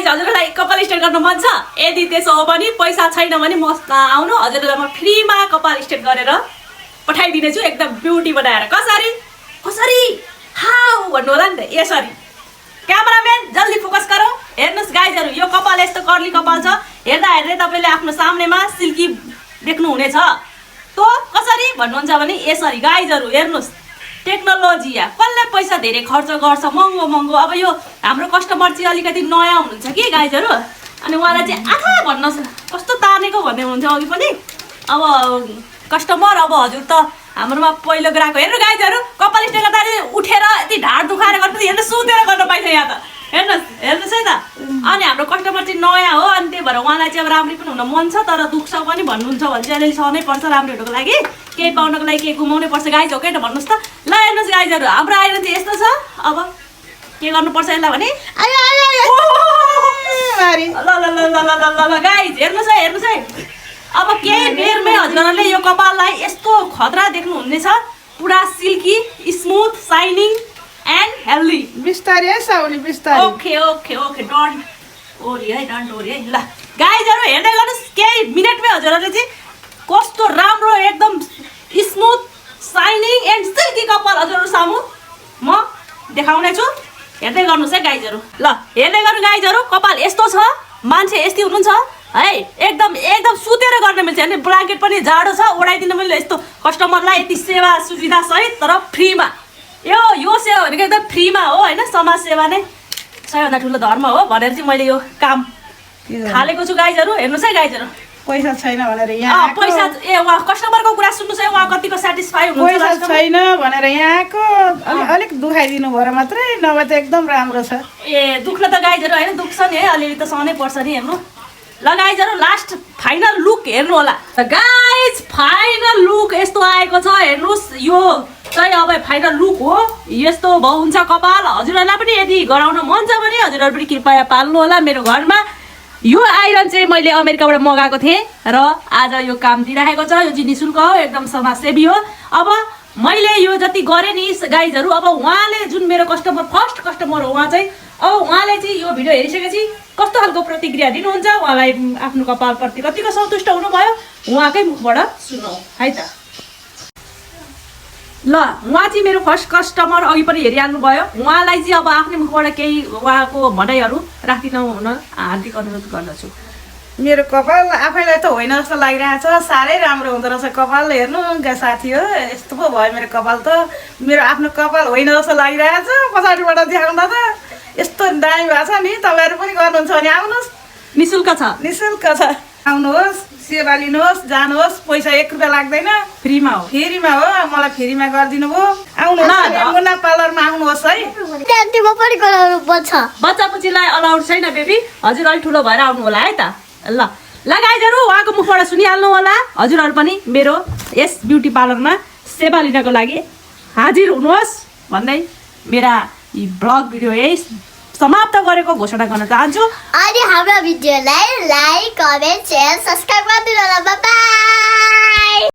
हजुरलाई कपाल स्ट्रेट गर्न मन छ यदि त्यसो हो भने पैसा छैन भने मस्त आउनु हजुरलाई म फ्रीमा कपाल स्ट्रेट गरेर पठाइदिने छु एकदम ब्युटी बनाएर कसरी कसरी हाउ भन्नु होला नि त यसरी क्यामेराम्यान जल्दी फोकस गरौ हेर्नुस् गाइजहरु यो कपाल यस्तो कर्ली कपाल छ हेर्दा हेर्दै तपाईले आफ्नो सामनेमा सिल्की देख्नु हुनेछ तो कसरी भन्नुहुन्छ भने यसरी गाइजहरु हेर्नुस् टेक्नोलोजी या कसले पैसा धेरै खर्च गर्छ महँगो महँगो अब यो हाम्रो कस्टमर चाहिँ अलिकति नयाँ हुनुहुन्छ कि गाइजहरु अनि उहाँलाई चाहिँ आखा भन्न कस्तो तानेको भन्ने हुन्छ अघि पनि अब कस्टमर अब हजुर त हाम्रोमा पहिलो ग्राहक हेर्नु गाइजहरु कपाल स्ट्रेट गर्दा उठेर यति ढाड दुखाएर गर्दा हेर्नु सुतेर गर्न पाइन्छ यहाँ त हेर्नुस् है त अनि हाम्रो कस्टमर चाहिँ नयाँ हो अनि त्यही भएर उहाँलाई चाहिँ अब राम्रै पनि हुन मन छ तर दुख्छ पनि भन्नुहुन्छ भने चाहिँ अलिअलि सहनै पर्छ राम्रो हुनुको लागि केही पाउनको लागि केही गुमाउनै पर्छ गाइज हो कि भन्नुहोस् त ल हेर्नुहोस् गाइजहरु हाम्रो आइरन चाहिँ यस्तो छ अब के गर्नुपर्छ यसलाई भने ल गाइज हेर्नुहोस् है अब केही बेरमै हजुरहरूले यो कपाललाई यस्तो खतरा देख्नुहुनेछ पुरा silky smooth shining and healthy बिस्तारै साउनी बिस्तारै ओके ओके ओके डन्ट ओरी है ल गाइजहरु हेर्दै गर्नुस् केही मिनेटमै हजुरहरूले चाहिँ कस्तो राम्रो एकदम स्मुथ साइनिङ एन्ड सिल्की कपाल हजुरहरू सामु म देखाउने छु हेर्दै गर्नुस् है गाइजहरु ल हेर्दै गर्नु गाइजहरु कपाल यस्तो छ मान्छे यस्तै हुनुहुन्छ है एकदम एकदम सुतेर गर्न मिल्छ अनि ब्ल्याङ्केट पनि जाडो छ ओढाइदिन मैले यस्तो कस्टमरलाई यति सेवा सुविधा सहित तर फ्रीमा यो सेवा भनेको एकदम फ्रीमा हो हैन समाज सेवा नै सबैभन्दा ठुलो धर्म हो भनेर चाहिँ मैले यो काम थालेको छु गाइजहरु हेर्नुस् है गाइजहरु पैसा छैन भनेर यहाँ पैसा उहाँ कस्टमरको कुरा सुन्नुस् है उहाँ कतिको सेटिस्फाई हुनुहुन्छ पैसा छैन भनेर यहाँको अलिक दुखाइदिनु भएर मात्रै नभए त एकदम राम्रो छ ए दुख्न त गाइजहरु हैन दुख्छ नि है अलिअलि त सहनै पर्छ नि हेर्नु ल गाइजहरु लास्ट फाइनल लुक हेर्नु होला गाइज फाइनल लुक यस्तो आएको छ हेर्नुस् यो चाहिँ अब फाइनल लुक हो यस्तो हुन्छ कपाल हजुरहरूलाई पनि यदि गराउन मन छ भने हजुरहरू पनि कृपया पाल्नु होला मेरो घरमा यो आइरन चाहिँ मैले अमेरिकाबाट मगाएको थिएँ र आज यो काम दिइराखेको छ यो चाहिँ निशुल्क हो एकदम समाजसेवी हो अब मैले यो जति गरेँ नि गाइजहरु अब उहाँले जुन मेरो फर्स्ट कस्टमर हो उहाँ चाहिँ अब उहाँले चाहिँ यो भिडियो हेरिसकेपछि कस्तो खालको प्रतिक्रिया दिनुहुन्छ उहाँलाई आफ्नो कपालप्रति कतिको सन्तुष्ट हुनुभयो उहाँकै मुखबाट सुनौ है त ल उहाँ चाहिँ मेरो फर्स्ट कस्टमर अघि पनि हेरिहाल्नु भयो उहाँलाई चाहिँ अब आफ्नै मुखबाट केही उहाँको भनाइहरू राखिदिनु हुन हार्दिक अनुरोध गर्दछु मेरो कपाल आफैलाई त होइन जस्तो लागिरहेछ साह्रै राम्रो हुँदो रहेछ कपाल हेर्नु साथी हो यस्तो पो भयो मेरो कपाल त मेरो आफ्नो कपाल होइन जस्तो लागिरहेछ पछाडिबाट देखाउँदा त यस्तो दामी भएको छ नि तपाईँहरू पनि गर्नुहुन्छ भने आउनुहोस् निशुल्क छ आउनुहोस् सेवा लिनुहोस् जानुहोस् पैसा 1 रुपैयाँ लाग्दैन फ्रीमा हो मलाई फ्रीमा गरिदिनु भयो आउनुहोस् मुन्ना पार्लरमा आउनुहोस् है बच्चा पुच्चीलाई अलाउड छैन बेबी हजुर अलि ठुलो भएर आउनु होला है त ल गाइजहरु उहाँको मुखबाट सुनिहाल्नु होला हजुरहरू पनि मेरो यस ब्युटी पार्लरमा सेवा लिनको लागि हाजिर हुनुहोस् भन्दै मेरा यी ब्लग भिडियो यही समाप्त गरेको घोषणा गर्न चाहन्छु अनि हाम्रो भिडियोलाई लाइक कमेन्ट शेयर सब्स्क्राइब गरिदिनु होला बाइ